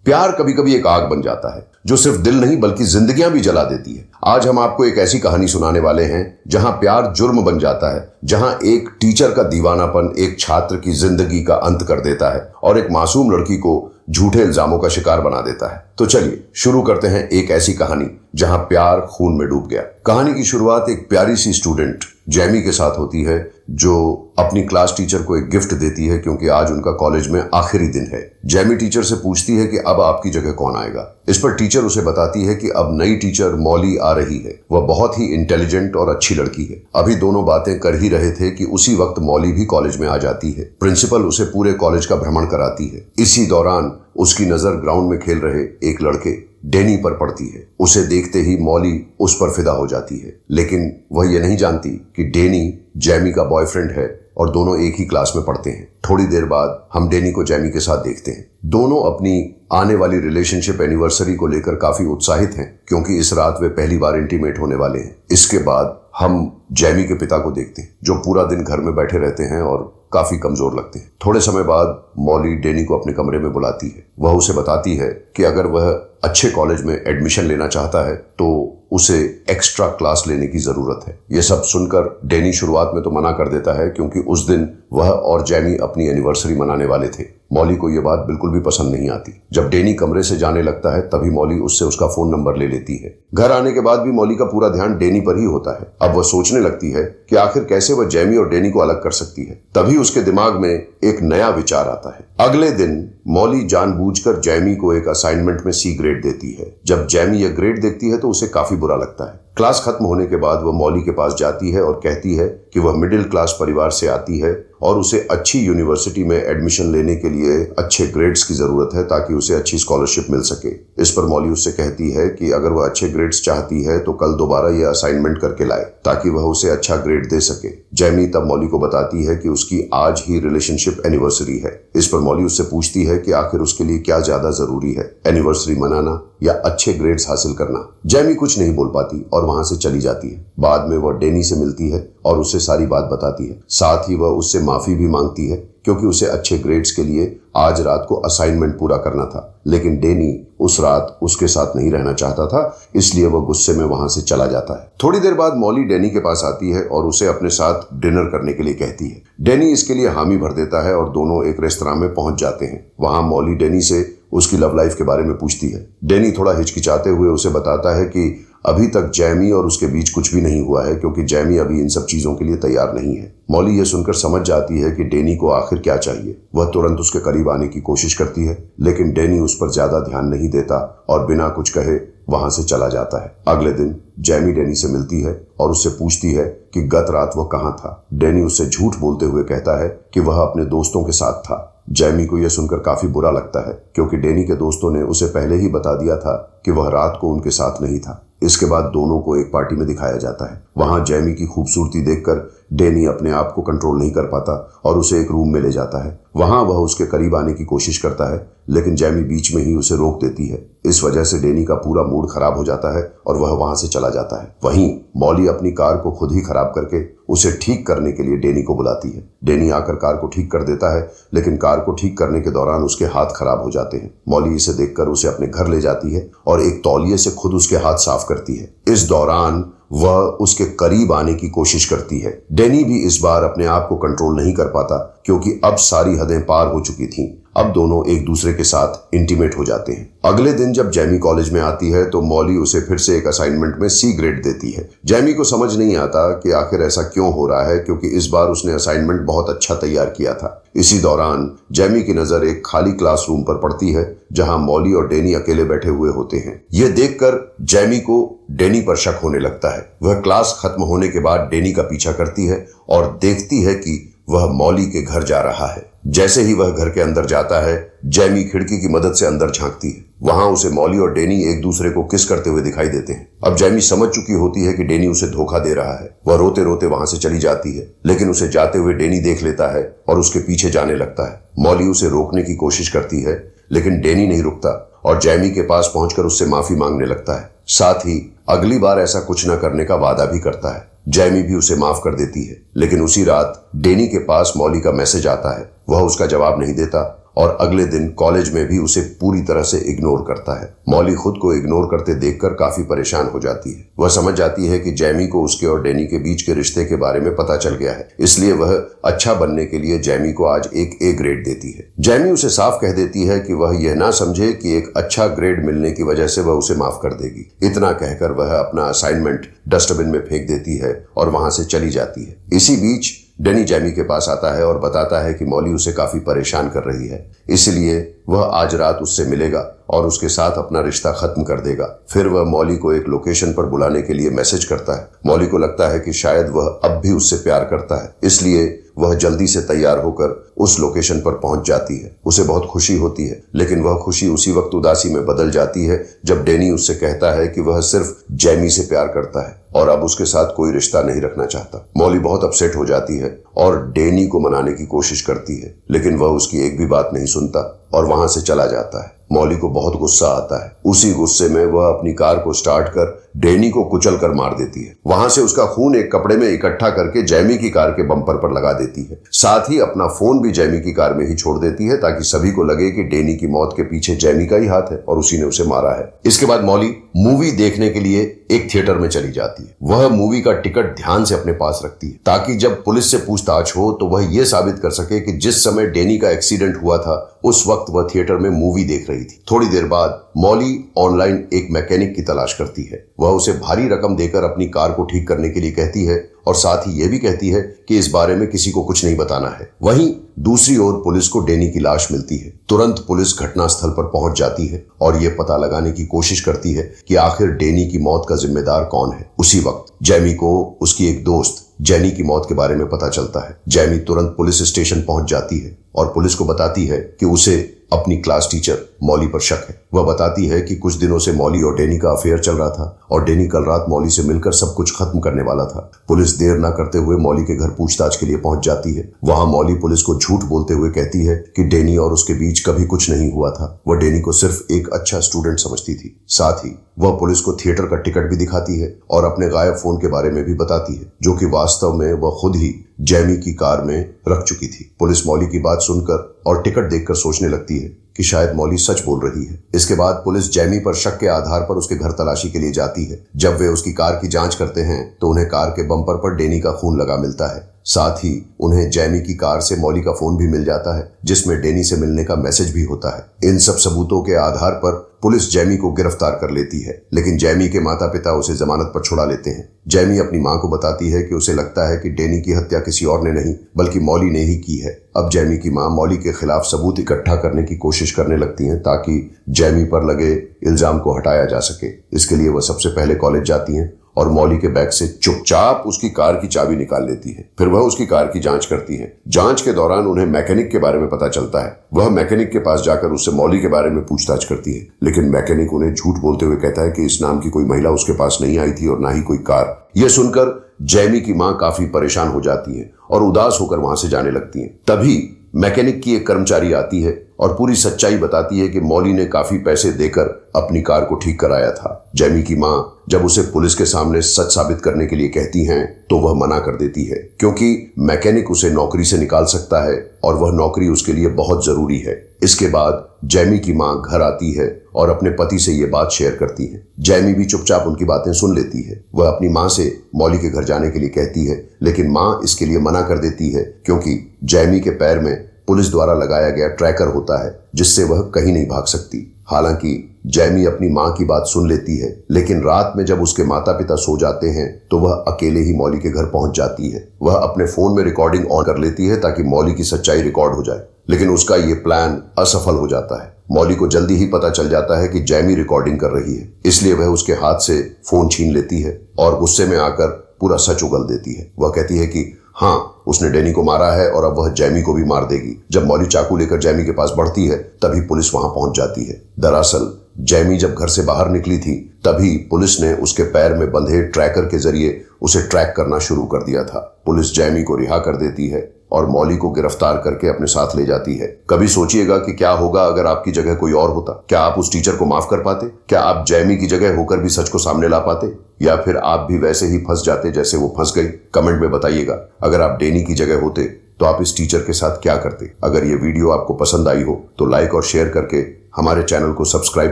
प्यार कभी कभी एक आग बन जाता है जो सिर्फ दिल नहीं बल्कि जिंदगियां भी जला देती है। आज हम आपको एक ऐसी कहानी सुनाने वाले हैं जहां प्यार जुर्म बन जाता है, जहां एक टीचर का दीवानापन एक छात्र की जिंदगी का अंत कर देता है और एक मासूम लड़की को झूठे इल्जामों का शिकार बना देता है। तो चलिए शुरू करते हैं एक ऐसी कहानी जहां प्यार खून में डूब गया। कहानी की शुरुआत एक प्यारी सी स्टूडेंट जैमी के साथ होती है जो अपनी क्लास टीचर को एक गिफ्ट देती है क्योंकि आज उनका कॉलेज में आखिरी दिन है। जैमी टीचर से पूछती है कि अब आपकी जगह कौन आएगा। इस पर टीचर उसे बताती है कि अब नई टीचर मॉली आ रही है। वह बहुत ही इंटेलिजेंट और अच्छी लड़की है। अभी दोनों बातें कर ही रहे थे कि उसी वक्त मॉली भी कॉलेज में आ जाती है। प्रिंसिपल उसे पूरे कॉलेज का भ्रमण कराती है। इसी दौरान उसकी नजर ग्राउंड में खेल रहे एक लड़के डेनी पर पड़ती है। उसे देखते ही मॉली उस पर फिदा हो जाती है, लेकिन वह यह नहीं जानती कि डेनी जैमी का बॉयफ्रेंड है और दोनों एक ही क्लास में पढ़ते हैं। थोड़ी देर बाद हम डेनी को जैमी के साथ देखते हैं। दोनों अपनी आने वाली रिलेशनशिप एनिवर्सरी को लेकर काफी उत्साहित हैं क्योंकि इस रात वे पहली बार इंटीमेट होने वाले हैं। इसके बाद हम जैमी के पिता को देखते हैं जो पूरा दिन घर में बैठे रहते हैं और काफी कमजोर लगते हैं। थोड़े समय बाद मॉली डेनी को अपने कमरे में बुलाती है। वह उसे बताती है कि अगर वह अच्छे कॉलेज में एडमिशन लेना चाहता है तो उसे एक्स्ट्रा क्लास लेने की जरूरत है। यह सब सुनकर डेनी शुरुआत में तो मना कर देता है क्योंकि उस दिन वह और जैमी अपनी एनिवर्सरी मनाने वाले थे। मॉली को यह बात बिल्कुल भी पसंद नहीं आती। जब डेनी कमरे से जाने लगता है तभी मॉली उससे उसका फोन नंबर ले लेती है। घर आने के बाद भी मॉली का पूरा ध्यान डेनी पर ही होता है। अब वह सोचने लगती है कि आखिर कैसे वह जैमी और डेनी को अलग कर सकती है। तभी उसके दिमाग में एक नया विचार आता है। अगले दिन मॉली जानबूझकर जैमी को एक असाइनमेंट में सी ग्रेड देती है। जब जैमी यह ग्रेड देखती है तो उसे काफी बुरा लगता है। क्लास खत्म होने के बाद वह मॉली के पास जाती है और कहती है कि वह मिडिल क्लास परिवार से आती है और उसे अच्छी यूनिवर्सिटी में एडमिशन लेने के लिए अच्छे ग्रेड्स की जरूरत है ताकि उसे अच्छी स्कॉलरशिप मिल सके। इस पर मॉली उससे कहती है कि अगर वह अच्छे ग्रेड्स चाहती है तो कल दोबारा यह असाइनमेंट करके लाए ताकि वह उसे अच्छा ग्रेड दे सके। जैमी तब मॉली को बताती है कि उसकी आज ही रिलेशनशिप एनिवर्सरी है। इस पर मॉली उससे पूछती है कि आखिर उसके लिए क्या ज्यादा जरूरी है, एनिवर्सरी मनाना या अच्छे ग्रेड्स हासिल करना। जैमी कुछ नहीं बोल पाती और वहां से चली जाती है। बाद में वह डेनी से मिलती है और उसे सारी बात बताती है। साथ ही वह उससे माफी भी मांगती है क्योंकि उसे अच्छे ग्रेड्स के लिए आज रात को असाइनमेंट पूरा करना था, लेकिन डेनी उस रात उसके साथ नहीं रहना चाहता था, इसलिए वह गुस्से में वहां से चला जाता है। थोड़ी देर बाद मॉली डेनी के पास आती है और उसे अपने साथ डिनर करने के लिए कहती है। डेनी इसके लिए हामी भर देता है और दोनों एक रेस्तरां में पहुंच जाते हैं। वहां मॉली डेनी से उसकी लव लाइफ के बारे में पूछती है। डेनी थोड़ा हिचकिचाते हुए उसे बताता है कि अभी तक जैमी और उसके बीच कुछ भी नहीं हुआ है क्योंकि जैमी अभी इन सब चीजों के लिए तैयार नहीं है। मॉली यह सुनकर समझ जाती है कि डेनी को आखिर क्या चाहिए। वह तुरंत उसके करीब आने की कोशिश करती है, लेकिन डेनी उस पर ज्यादा ध्यान नहीं देता और बिना कुछ कहे वहां से चला जाता है। अगले दिन जैमी डेनी से मिलती है और उससे पूछती है कि गत रात वह कहाँ था। डेनी उससे झूठ बोलते हुए कहता है कि वह अपने दोस्तों के साथ था। जैमी को यह सुनकर काफी बुरा लगता है क्योंकि डेनी के दोस्तों ने उसे पहले ही बता दिया था कि वह रात को उनके साथ नहीं था। इसके बाद दोनों को एक पार्टी में दिखाया जाता है। वहां जैमी की खूबसूरती देखकर डेनी अपने आप को कंट्रोल नहीं कर पाता और उसे एक रूम में ले जाता है। वहां वह उसके करीब आने की कोशिश करता है, लेकिन जैमी बीच में ही उसे रोक देती है। इस वजह से डेनी का पूरा मूड खराब हो जाता है और वह वहां से चला जाता है। वहीं मॉली अपनी कार को खुद ही खराब करके उसे ठीक करने के लिए डेनी को बुलाती है। डेनी आकर कार को ठीक कर देता है, लेकिन कार को ठीक करने के दौरान उसके हाथ खराब हो जाते हैं। मॉली इसे देखकर उसे अपने घर ले जाती है और एक तौलिए से खुद उसके हाथ साफ करती है। इस दौरान वह उसके करीब आने की कोशिश करती है। डेनी भी इस बार अपने आप को कंट्रोल नहीं कर पाता क्योंकि अब सारी हदें पार हो चुकी थीं। अब दोनों एक दूसरे के साथ इंटीमेट हो जाते हैं। अगले दिन जब जैमी कॉलेज में आती है तो मॉली उसे फिर से एक असाइनमेंट में सी ग्रेड देती है। जैमी को समझ नहीं आता कि आखिर ऐसा क्यों हो रहा है क्योंकि इस बार उसने असाइनमेंट बहुत अच्छा तैयार किया था। इसी दौरान जैमी की नजर एक खाली क्लासरूम पर पड़ती है जहां मॉली और डेनी अकेले बैठे हुए होते हैं। यह देखकर जैमी को डेनी पर शक होने लगता है। वह क्लास खत्म होने के बाद डेनी का पीछा करती है और देखती है कि वह मॉली के घर जा रहा है। जैसे ही वह घर के अंदर जाता है, जैमी खिड़की की मदद से अंदर झांकती है। वहां उसे मॉली और डेनी एक दूसरे को किस करते हुए दिखाई देते हैं। अब जैमी समझ चुकी होती है कि डेनी उसे धोखा दे रहा है। वह रोते रोते वहां से चली जाती है, लेकिन उसे जाते हुए डेनी देख लेता है और उसके पीछे जाने लगता है। मॉली उसे रोकने की कोशिश करती है, लेकिन डेनी नहीं रुकता और जैमी के पास पहुंचकर उससे माफी मांगने लगता है। साथ ही अगली बार ऐसा कुछ न करने का वादा भी करता है। जैमी भी उसे माफ कर देती है, लेकिन उसी रात डेनी के पास मॉली का मैसेज आता है। वह उसका जवाब नहीं देता और अगले दिन कॉलेज में भी उसे पूरी तरह से इग्नोर करता है। मॉली खुद को इग्नोर करते देखकर काफी परेशान हो जाती है। वह समझ जाती है कि जैमी को उसके और डैनी के बीच के रिश्ते के बारे में पता चल गया है, इसलिए वह अच्छा बनने के लिए जैमी को आज एक ए ग्रेड देती है। जैमी उसे साफ कह देती है कि वह यह ना समझे कि एक अच्छा ग्रेड मिलने की वजह से वह उसे माफ कर देगी। इतना कहकर वह अपना असाइनमेंट डस्टबिन में फेंक देती है और वहां से चली जाती है। इसी बीच डैनी जैमी के पास आता है और बताता है कि मॉली उसे काफी परेशान कर रही है, इसलिए वह आज रात उससे मिलेगा और उसके साथ अपना रिश्ता खत्म कर देगा। फिर वह मॉली को एक लोकेशन पर बुलाने के लिए मैसेज करता है। मॉली को लगता है कि शायद वह अब भी उससे प्यार करता है, इसलिए वह जल्दी से तैयार होकर उस लोकेशन पर पहुंच जाती है। उसे बहुत खुशी होती है, लेकिन वह खुशी उसी वक्त उदासी में बदल जाती है जब डैनी उससे कहता है कि वह सिर्फ जैमी से प्यार करता है और अब उसके साथ कोई रिश्ता नहीं रखना चाहता। मॉली बहुत अपसेट हो जाती है और डैनी को मनाने की कोशिश करती है, लेकिन वह उसकी एक भी बात नहीं सुनता और वहां से चला जाता है। मॉली को बहुत गुस्सा आता है। उसी गुस्से में वह अपनी कार को स्टार्ट कर डैनी को कुचल कर मार देती है। वहां से उसका खून एक कपड़े में इकट्ठा करके जैमी की कार के बम्पर पर लगा देती है। साथ ही अपना फोन भी जैमी की कार में ही छोड़ देती है ताकि सभी को लगे कि डैनी की मौत के पीछे जैमी का ही हाथ है और उसी ने उसे मारा है। इसके बाद मॉली मूवी देखने के लिए एक थिएटर में चली जाती है। वह मूवी का टिकट ध्यान से अपने पास रखती है ताकि जब पुलिस से पूछताछ हो तो वह यह साबित कर सके कि जिस समय डैनी का एक्सीडेंट हुआ था उस वक्त वह थिएटर में मूवी देख रही थी। थोड़ी देर बाद मॉली ऑनलाइन एक मैकेनिक की तलाश करती है। वह उसे भारी रकम देकर अपनी कार को ठीक करने के लिए कहती है और साथ ही यह भी कहती है कि इस बारे में किसी को कुछ नहीं बताना है। वहीं दूसरी ओर पुलिस को डैनी की लाश मिलती है। तुरंत पुलिस घटनास्थल पर पहुंच जाती है और यह पता लगाने की कोशिश करती है कि आखिर डैनी की मौत का जिम्मेदार कौन है। उसी वक्त जैमी को उसकी एक दोस्त जेनी की मौत के बारे में पता चलता है। जैमी तुरंत पुलिस स्टेशन पहुंच जाती है और पुलिस को बताती है कि उसे अपनी क्लास टीचर मॉली पर शक है। वह बताती है कि कुछ दिनों से मॉली और डैनी का अफेयर चल रहा था और डैनी कल रात मॉली से मिलकर सब कुछ खत्म करने वाला था। पुलिस देर न करते हुए मॉली के घर पूछताछ के लिए पहुंच जाती है। वहां मॉली पुलिस को झूठ बोलते हुए कहती है कि डैनी और उसके बीच कभी कुछ नहीं हुआ था। वह डैनी को सिर्फ एक अच्छा स्टूडेंट समझती थी। साथ ही वह पुलिस को थिएटर का टिकट भी दिखाती है और अपने गायब फोन के बारे में भी बताती है, जो कि वास्तव में वह खुद ही जैमी की कार में रख चुकी थी। पुलिस मॉली की बात सुनकर और टिकट देखकर सोचने लगती है कि शायद मॉली सच बोल रही है। इसके बाद पुलिस जैमी पर शक के आधार पर उसके घर तलाशी के लिए जाती है। जब वे उसकी कार की जांच करते हैं तो उन्हें कार के बम्पर पर डैनी का खून लगा मिलता है। साथ ही उन्हें जैमी की कार से मॉली का फोन भी मिल जाता है जिसमें डैनी से मिलने का मैसेज भी होता है। इन सब सबूतों के आधार पर पुलिस जैमी को गिरफ्तार कर लेती है, लेकिन जैमी के माता पिता उसे जमानत पर छुड़ा लेते हैं। जैमी अपनी मां को बताती है कि उसे लगता है कि डैनी की हत्या किसी और ने नहीं बल्कि मॉली ने ही की है। अब जैमी की मां मॉली के खिलाफ सबूत इकट्ठा करने की कोशिश करने लगती हैं ताकि जैमी पर लगे इल्जाम को हटाया जा सके। इसके लिए वह सबसे पहले कॉलेज जाती हैं और मॉली के बैग से चुपचाप उसकी कार की चाबी निकाल लेती है। फिर वह उसकी कार की जांच करती है। जांच के दौरान उन्हें मैकेनिक के बारे में पता चलता है। वह मैकेनिक के पास जाकर उससे मॉली के बारे में पूछताछ करती है, लेकिन मैकेनिक उन्हें झूठ बोलते हुए कहता है कि इस नाम की कोई महिला उसके पास नहीं आई थी और ना ही कोई कार। यह सुनकर जैमी की मां काफी परेशान हो जाती है और उदास होकर वहां से जाने लगती है। तभी मैकेनिक की एक कर्मचारी आती है और पूरी सच्चाई बताती है कि मॉली ने काफी पैसे देकर अपनी कार को ठीक कराया था। जैमी की मां जब उसे पुलिस के सामने सच साबित करने के लिए कहती हैं तो वह मना कर देती है, क्योंकि मैकेनिक उसे नौकरी से निकाल सकता है और वह नौकरी उसके लिए बहुत जरूरी है। इसके बाद जैमी की मां घर आती है और अपने पति से ये बात शेयर करती है। जैमी भी चुपचाप उनकी बातें सुन लेती है। वह अपनी मां से मॉली के घर जाने के लिए कहती है, लेकिन मां इसके लिए मना कर देती है क्योंकि जैमी के पैर में पुलिस द्वारा लगाया गया ट्रैकर होता है जिससे वह कहीं नहीं भाग सकती। हालांकि जैमी अपनी मां की बात सुन लेती है, लेकिन रात में जब उसके माता पिता सो जाते हैं तो वह अकेले ही मॉली के घर पहुंच जाती है। वह अपने फोन में रिकॉर्डिंग ऑन कर लेती है ताकि मॉली की सच्चाई रिकॉर्ड हो जाए, लेकिन उसका ये प्लान असफल हो जाता है। मॉली को जल्दी ही पता चल जाता है कि जैमी रिकॉर्डिंग कर रही है, इसलिए वह उसके हाथ से फोन छीन लेती है और गुस्से में आकर पूरा सच उगल देती है। वह कहती है कि हाँ, उसने डैनी को मारा है और अब वह जैमी को भी मार देगी। जब मॉली चाकू लेकर जैमी के पास बढ़ती है तभी पुलिस वहां पहुंच जाती है। दरअसल जैमी जब घर से बाहर निकली थी तभी पुलिस ने उसके पैर में बंधे ट्रैकर के जरिए उसे ट्रैक करना शुरू कर दिया था। पुलिस जैमी को रिहा कर देती है और मॉली को गिरफ्तार करके अपने साथ ले जाती है। कभी सोचिएगा कि क्या होगा अगर आपकी जगह कोई और होता। क्या आप उस टीचर को माफ कर पाते? क्या आप जैमी की जगह होकर भी सच को सामने ला पाते, या फिर आप भी वैसे ही फंस जाते जैसे वो फंस गई? कमेंट में बताइएगा। अगर आप डैनी की जगह होते तो आप इस टीचर के साथ क्या करते? अगर ये वीडियो आपको पसंद आई हो तो लाइक और शेयर करके हमारे चैनल को सब्सक्राइब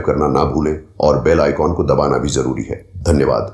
करना ना भूलें और बेल आइकॉन को दबाना भी जरूरी है। धन्यवाद।